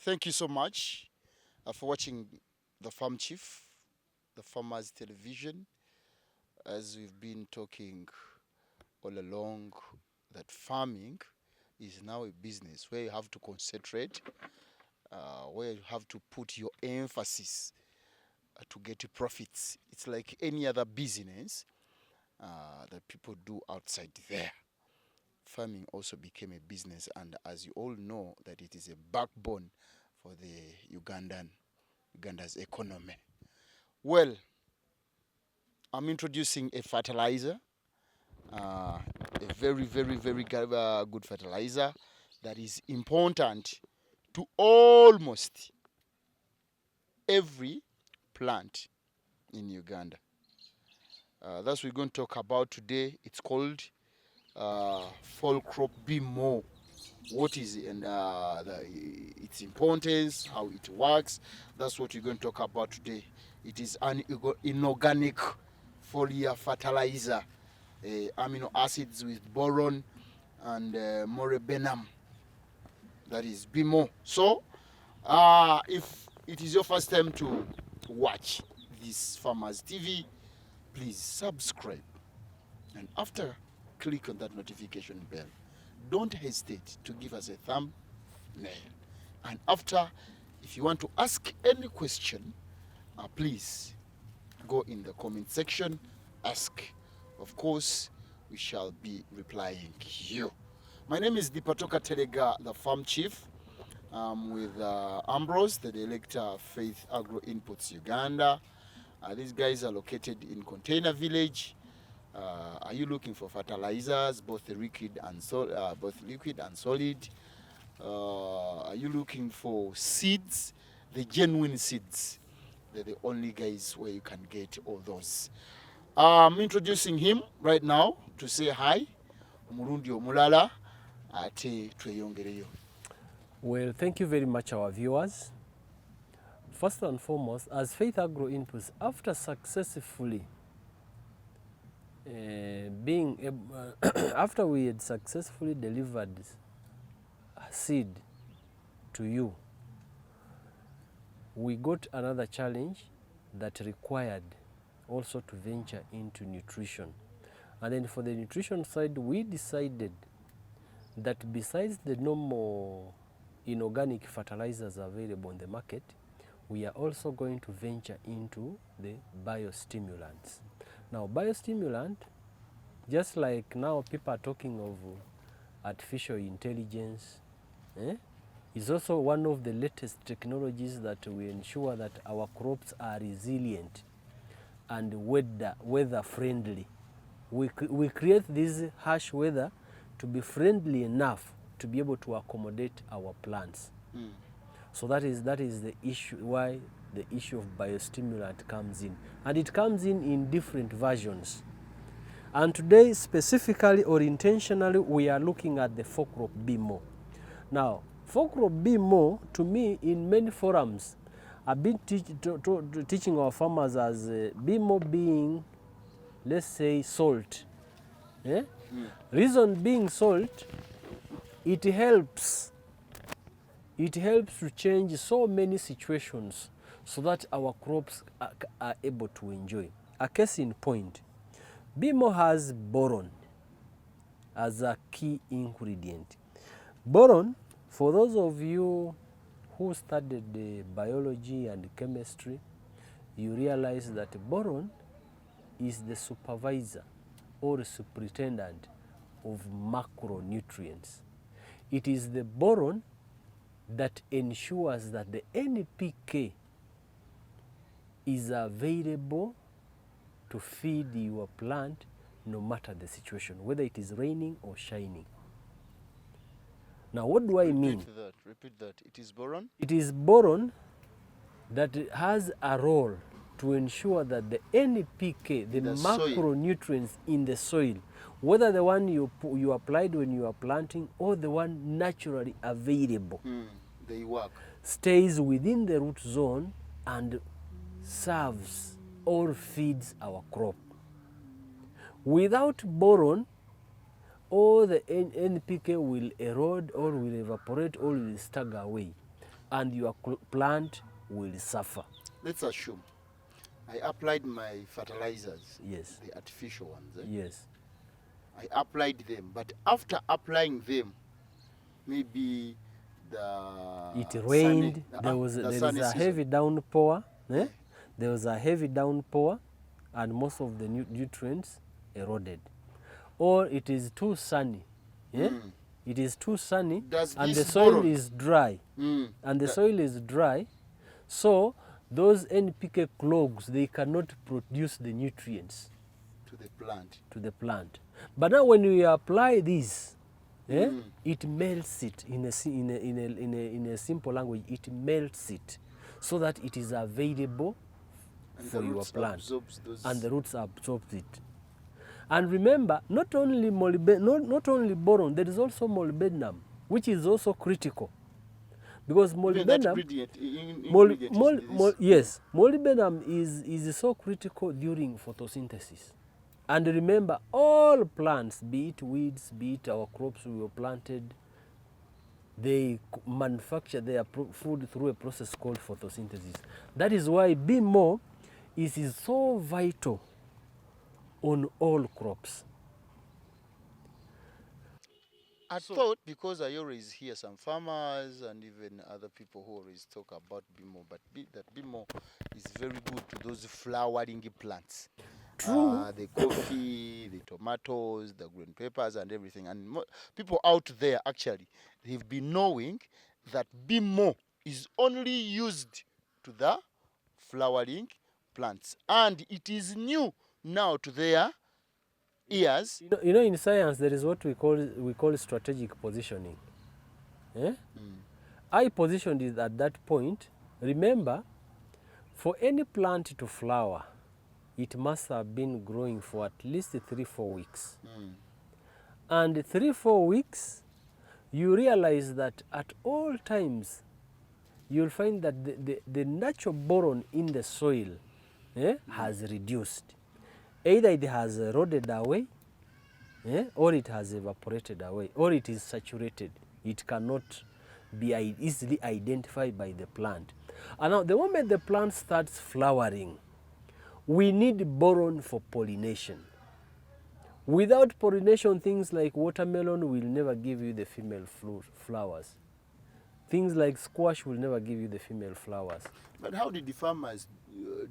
Thank you so much for watching the Farm Chief, the Farmers Television, as we've been talking all along that farming is now a business where you have to concentrate, where you have to put your emphasis to get profits. It's like any other business that people do outside there. Farming also became a business, and as you all know, that it is a backbone for the Uganda's economy. Well, I'm introducing a fertilizer, a very good fertilizer that is important to almost every plant in Uganda. That's what we're going to talk about today. It's called Folcrop-B-Mo. What is it and its importance, how it works. That's what we're going to talk about today. It is an inorganic foliar fertilizer, amino acids with boron and molybdenum, that is B-Mo. So if it is your first time to watch this Farmers TV, please subscribe, and after click on that notification bell. Don't hesitate to give us a thumbnail. And after, if you want to ask any question, please go in the comment section, ask. Of course, we shall be replying you. My name is Dipatoka Telega, the Farm Chief. I'm with Ambrose, the Director, Faith Agro Inputs Uganda. These guys are located in Container Village. Are you looking for fertilizers, both liquid and solid? Are you looking for seeds, the genuine seeds? They're the only guys where you can get all those. I'm introducing him right now to say hi. Murundi omulala ate tweyongereyo. Well, thank you very much, our viewers. First and foremost, as Faith Agro Inputs, after successfully after we had successfully delivered seed to you, we got another challenge that required also to venture into nutrition. And then for the nutrition side, we decided that besides the normal inorganic fertilizers available on the market, we are also going to venture into the biostimulants. Now, biostimulant, just like now people are talking of artificial intelligence, is also one of the latest technologies that will ensure that our crops are resilient and weather friendly. We create this harsh weather to be friendly enough to be able to accommodate our plants. So that is the issue, why the issue of biostimulant comes in. And it comes in different versions. And today, specifically or intentionally, we are looking at the Folcrop-B-Mo. Now, Folcrop-B-Mo, to me, in many forums, I've been teaching our farmers as B-Mo being, let's say, salt. Reason being salt, it helps to change so many situations so that our crops are able to enjoy. A case in point, B-Mo has boron as a key ingredient. Boron, for those of you who studied biology and chemistry, you realize that boron is the supervisor or superintendent of macronutrients. It is the boron that ensures that the NPK is available to feed your plant no matter the situation, whether it is raining or shining. Now, what do I mean? Repeat that. It is boron? It is boron that has a role to ensure that the NPK, the macronutrients in the soil, whether the one you applied when you are planting or the one naturally available, they work, stays within the root zone and serves or feeds our crop. Without boron, all the NPK will erode or will evaporate or will stagger away. and your plant will suffer. Let's assume I applied my fertilizers, Yes. the artificial ones. Yes. I applied them, but after applying them, maybe It rained. There is a heavy downpour. Yeah. There was a heavy downpour, and most of the nutrients eroded. Or it is too sunny. Yeah? It is too sunny, and the soil is dry. And the soil is dry, so those NPK clogs, they cannot produce the nutrients to the plant. But now when you apply this, it melts it in a simple language. It melts it so that it is available for your plant, and the roots absorb it. And remember, not only boron, there is also molybdenum, which is also critical, because molybdenum, molybdenum is so critical during photosynthesis. And remember, all plants, be it weeds, be it our crops we were planted, they manufacture their food through a process called photosynthesis. That is why B-Mo is so vital on all crops. I thought, because I always hear some farmers and even other people who always talk about B-Mo, but that B-Mo is very good to those flowering plants. True. The coffee, the tomatoes, the green peppers and everything. And people out there, actually, they've been knowing that B-Mo is only used to the flowering plants. And it is new now to their ears. You know, in science, there is what we call strategic positioning. I positioned it at that point. Remember, for any plant to flower, it must have been growing for at least 3-4 weeks. And 3-4 weeks, you realize that at all times, you'll find that the natural boron in the soil has reduced. Either it has eroded away, or it has evaporated away, or it is saturated. It cannot be easily identified by the plant. And now, the moment the plant starts flowering, we need boron for pollination. Without pollination, things like watermelon will never give you the female flowers. Things like squash will never give you the female flowers. But how did the farmers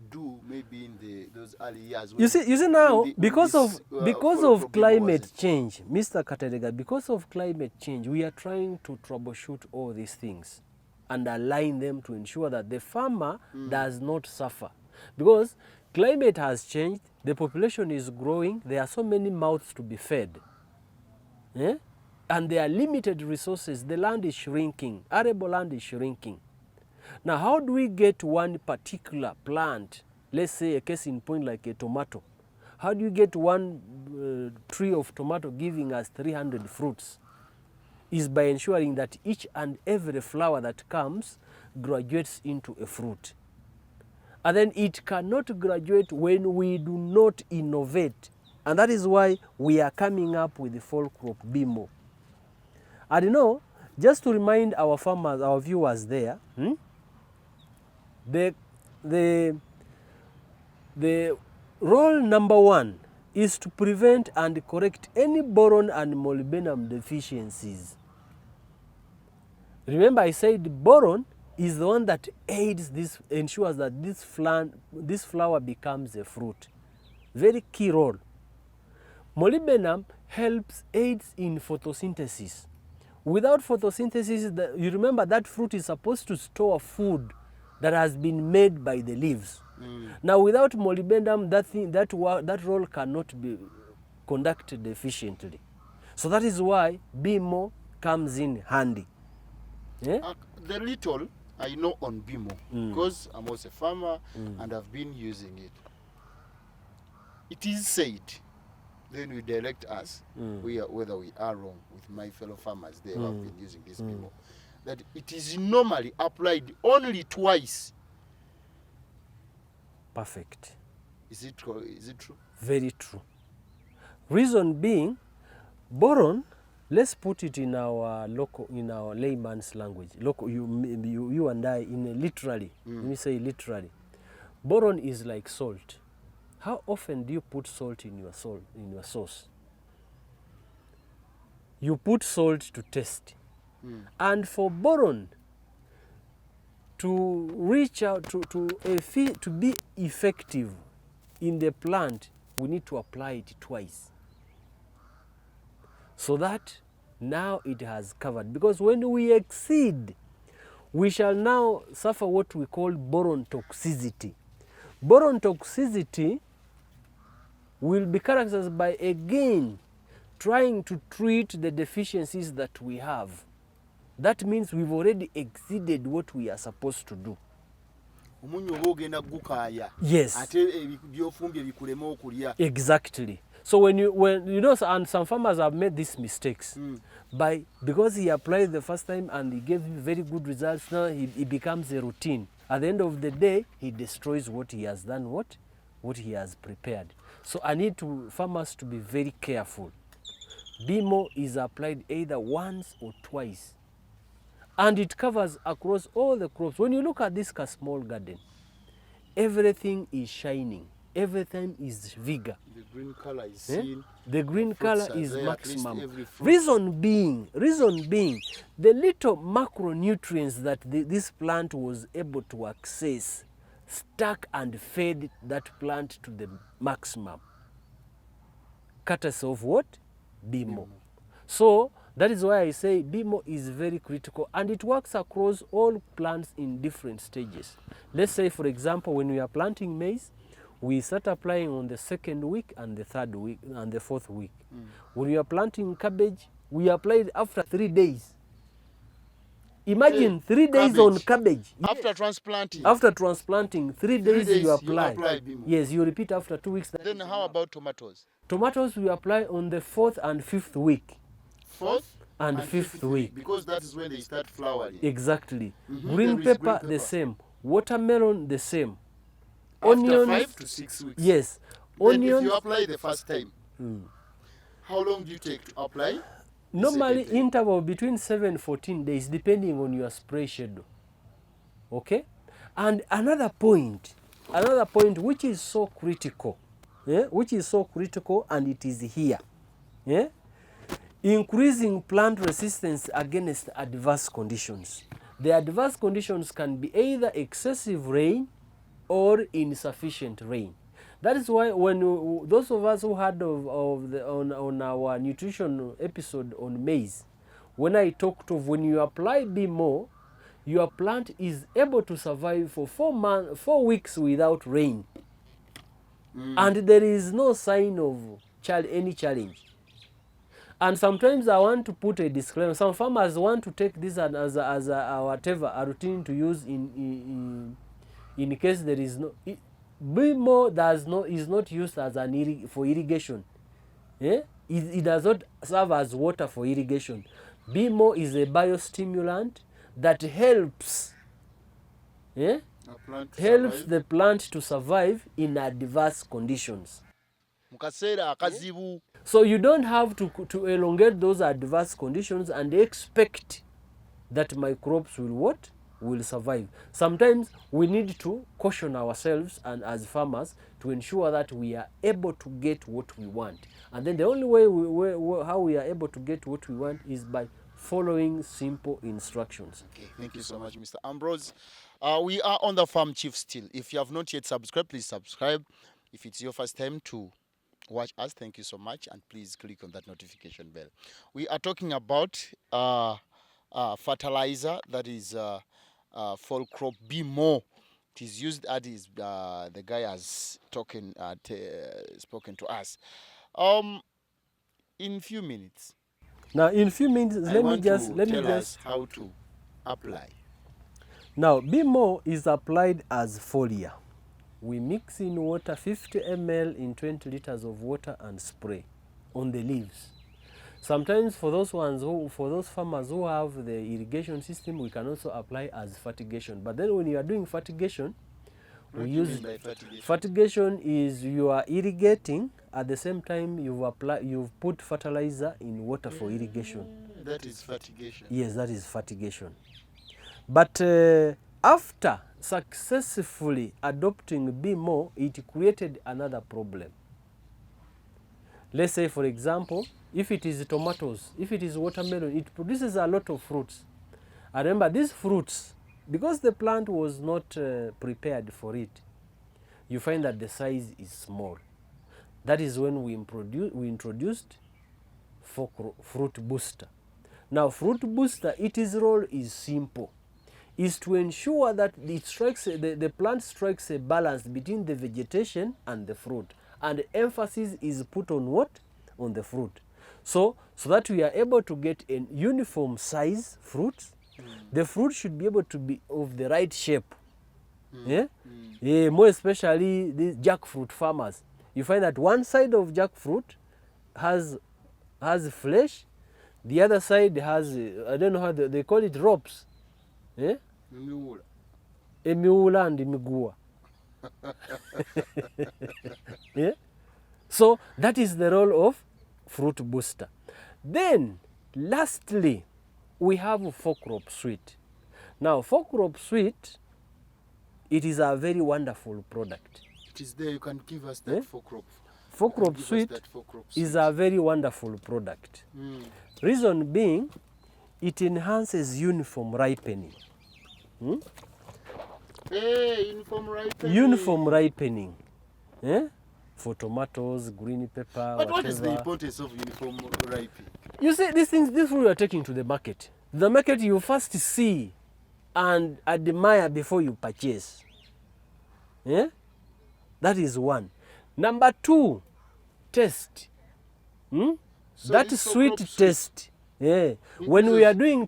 do maybe in those early years? You see now, because of climate change, Mr. Katerega, because of climate change, we are trying to troubleshoot all these things and align them to ensure that the farmer does not suffer. Because climate has changed, the population is growing, there are so many mouths to be fed. And there are limited resources, the land is shrinking, arable land is shrinking. Now, how do we get one particular plant, let's say a case in point like a tomato, how do you get one tree of tomato giving us 300 fruits? Is by ensuring that each and every flower that comes graduates into a fruit. And then it cannot graduate when we do not innovate. And that is why we are coming up with the Folcrop-B-Mo. And you know, just to remind our farmers, our viewers there, the role number 1 is to prevent and correct any boron and molybdenum deficiencies. Remember, I said boron is the one that aids this, ensures that this flower becomes a fruit. Very key role. Molybdenum aids in photosynthesis. Without photosynthesis, you remember that fruit is supposed to store food that has been made by the leaves. Now, without molybdenum, that role cannot be conducted efficiently. So that is why B-Mo comes in handy. The little I know on B-Mo, because I'm also a farmer and I've been using it. It is said, then we direct us, whether we are wrong with my fellow farmers there who have been using this B-Mo, that it is normally applied only twice. Perfect. Is it true? Is it true? Very true. Reason being, boron Let's put it in our local, in our layman's language. Local, you and I, literally. Let me say literally. Boron is like salt. How often do you put salt in your sauce? You put salt to taste. And for boron to reach out to be effective in the plant, we need to apply it twice, so that now it has covered. Because when we exceed, we shall now suffer what we call boron toxicity. Boron toxicity will be characterized by, again, trying to treat the deficiencies that we have. That means we've already exceeded what we are supposed to do. Yes. Exactly. So when you know, and some farmers have made these mistakes because he applied the first time and he gave very good results. Now he becomes a routine. At the end of the day, he destroys what he has done, what he has prepared. So I need farmers to be very careful. B-Mo is applied either once or twice, and it covers across all the crops. When you look at this small garden, everything is shining, everything is vigor. The green color is seen. The green color is maximum. Reason being, the little macronutrients that this plant was able to access stuck and fed that plant to the maximum. Courtesy of what? B-Mo. So that is why I say B-Mo is very critical, and it works across all plants in different stages. Let's say, for example, when we are planting maize, we start applying on the 2nd week and the 3rd week and the 4th week. When we are planting cabbage, we apply it after 3 days. Imagine 3 days on cabbage. After transplanting. After transplanting, 3 days you apply. Yes, you repeat after 2 weeks. Then how about tomatoes? Tomatoes we apply on the 4th and 5th week. 4th and 5th week. Because that is when they start flowering. Exactly. Green pepper the same. Watermelon the same. After Onions 5 to 6 weeks. Yes. Then if you apply the first time, how long do you take to apply? Normally interval between 7 and 14 days, depending on your spray schedule. Okay? And another point which is so critical, and it is here. Yeah? Increasing plant resistance against adverse conditions. The adverse conditions can be either excessive rain or insufficient rain. That is why when those of us who heard on our nutrition episode on maize, when I talked of when you apply B-Mo, your plant is able to survive for 4 weeks without rain. And there is no sign of any challenge. And sometimes I want to put a disclaimer. Some farmers want to take this as a routine to use in case there is no. B-Mo is not used as for irrigation. Yeah? It does not serve as water for irrigation. B-Mo is a bio-stimulant that helps. Yeah? Helps the plant to survive in adverse conditions. So you don't have to elongate those adverse conditions and expect that my crops will survive. Sometimes we need to caution ourselves and as farmers to ensure that we are able to get what we want. And then the only way how we are able to get what we want is by following simple instructions. Okay, thank you so much, Mr. Ambrose. We are on the Farm Chief still. If you have not yet subscribed, please subscribe. If it's your first time to watch us, thank you so much, and please click on that notification bell. We are talking about fertilizer, that is Folcrop-B-Mo. It is used as the guy has spoken to us. In few minutes. Now, in few minutes, let me just how to apply. Now, B-Mo is applied as foliar. We mix in water, 50 ml in 20 liters of water, and spray on the leaves. Sometimes for those farmers who have the irrigation system, we can also apply as fertigation. But then when you are doing fertigation, What do you mean by fertigation? Fertigation is you are irrigating, at the same time you've put fertilizer in water for irrigation. That is fertigation. Yes, that is fertigation. But after successfully adopting B-Mo, it created another problem. Let's say, for example, if it is tomatoes, if it is watermelon, it produces a lot of fruits. I remember these fruits, because the plant was not prepared for it, you find that the size is small. That is when we introduced fruit booster. Now, fruit booster, its role is simple, is to ensure that it strikes, the plant strikes a balance between the vegetation and the fruit. And emphasis is put on what? On the fruit. So that we are able to get a uniform size fruits. The fruit should be able to be of the right shape. Yeah? Yeah, more especially these jackfruit farmers. You find that one side of jackfruit has flesh, the other side has, I don't know how they call it, ropes. Yeah? Emiula and imigua. Yeah? So that is the role of fruit booster. Then, lastly, we have Folcrop-Sweet. Now, Folcrop-Sweet, it is a very wonderful product. It is there. You can give us that Folcrop. Folcrop-Sweet is a very wonderful product. Reason being, it enhances uniform ripening. Hey, uniform ripening. Uniform ripening. For tomatoes, green pepper, But whatever. what is the importance of uniform ripening? You see, these fruit we are taking to the market. The market you first see and admire before you purchase. Yeah? That is one. Number two, taste. So That it's sweet Folcrop-Sweet. taste. Yeah. When we are doing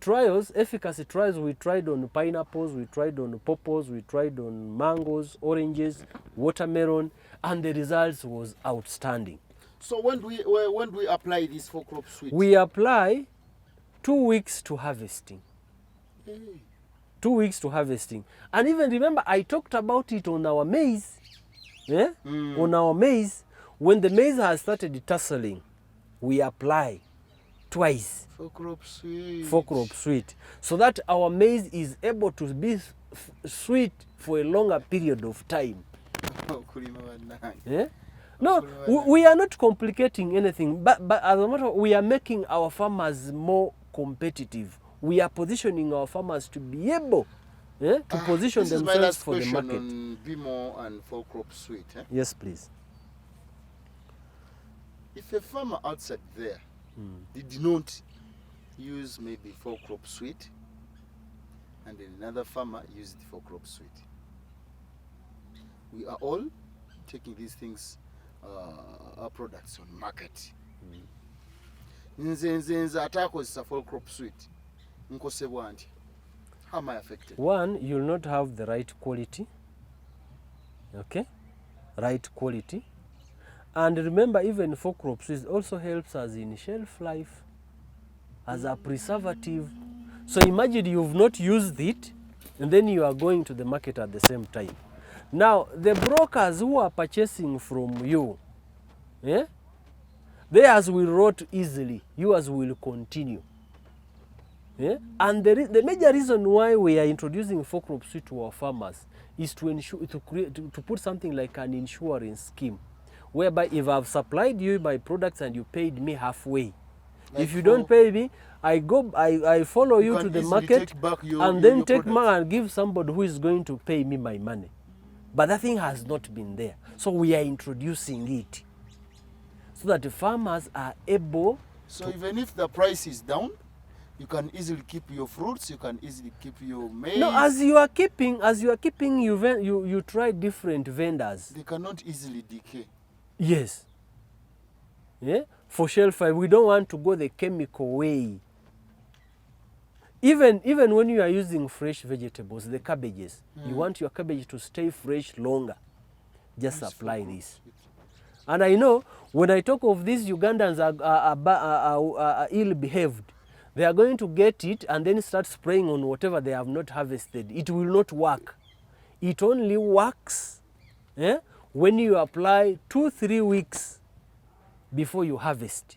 trials, efficacy trials, we tried on pineapples, we tried on pawpaws, we tried on mangoes, oranges, watermelon, and the results was outstanding. So when do we apply this Folcrop-Sweet? We apply 2 weeks to harvesting. 2 weeks to harvesting. And even remember, I talked about it on our maize. Yeah? On our maize, when the maize has started tasseling, we apply twice Folcrop-Sweet, so that our maize is able to be sweet for a longer period of time. Yeah? No, we are not complicating anything, but as a matter of, we are making our farmers more competitive. We are positioning our farmers to be able to position this themselves is my last for the question market. on B-Mo and Folcrop-Sweet. Yes, please. If a farmer outside there did not use maybe Folcrop-Sweet, and then another farmer used Folcrop-Sweet, we are all taking these things, our products on market. Nze atakozesa Folcrop-Sweet nkosebwa nti. How am I affected? One, you'll not have the right quality. Okay? Right quality. And remember, even Folcrop-Sweet also helps us in shelf life as a preservative. So imagine you've not used it, and then you are going to the market at the same time. Now, the brokers who are purchasing from you, theirs will rot easily, yours will continue. Yeah? And the major reason why we are introducing Folcrop-Sweet to our farmers is to ensure, to put something like an insurance scheme, whereby if I've supplied you my products and you paid me halfway, like if you don't pay me, I follow you to the market and then take money and give somebody who is going to pay me my money. But that thing has not been there. So we are introducing it so that the farmers are able. So even if the price is down, you can easily keep your fruits, you can easily keep your maize. No, as you are keeping, you try different vendors. They cannot easily decay. Yes. Yeah? For shelf life, we don't want to go the chemical way. Even when you are using fresh vegetables, the cabbages, you want your cabbage to stay fresh longer. Just apply this. And I know when I talk of these Ugandans are ill-behaved, they are going to get it and then start spraying on whatever they have not harvested. It will not work. It only works when you apply 2-3 weeks before you harvest.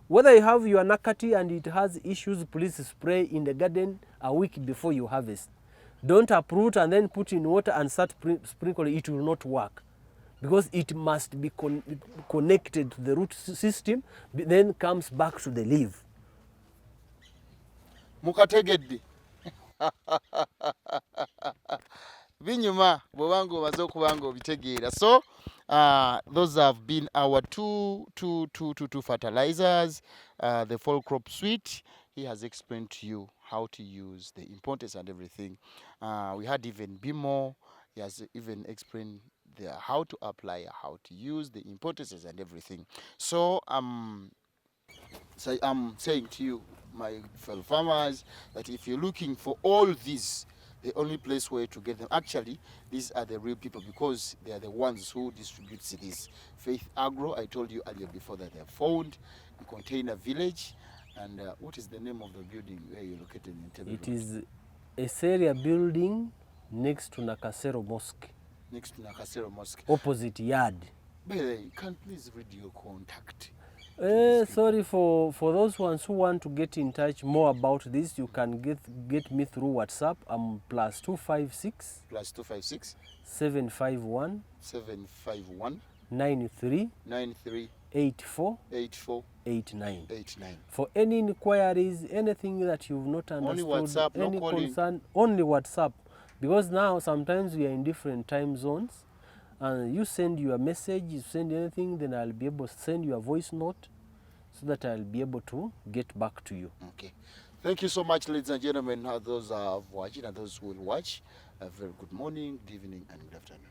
Whether you have your nakati and it has issues, please spray in the garden a week before you harvest. Don't uproot and then put in water and start sprinkling. It will not work, because it must be connected to the root system, then comes back to the leaf. Mukategedde. Binyuma bwebango omaze okubanga obitegeera. So those have been our two fertilizers. The Folcrop suite, he has explained to you how to use the importance and everything. We had even B-Mo, he has even explained how to apply, how to use the importances and everything. So I'm saying to you, my fellow farmers, that if you're looking for all these, the only place where to get them, actually, these are the real people, because they are the ones who distribute this. Faith Agro, I told you earlier before that they are found in Container Village. And what is the name of the building where you're located in Tebe? It is a Seria building next to Nakasero Mosque. Next to Nakasero Mosque. Opposite yard. By the way, can please read your contact? Sorry, for those ones who want to get in touch more about this, you can get me through WhatsApp. I'm +256 751 93 84 89. For any inquiries, anything that you've not understood, only WhatsApp, any no calling. concern, only WhatsApp. Because now sometimes we are in different time zones, and you send your message, you send anything, then I'll be able to send you a voice note so that I'll be able to get back to you. Okay. Thank you so much, ladies and gentlemen, those who have watched and those who will watch. A very good morning, good evening, and good afternoon.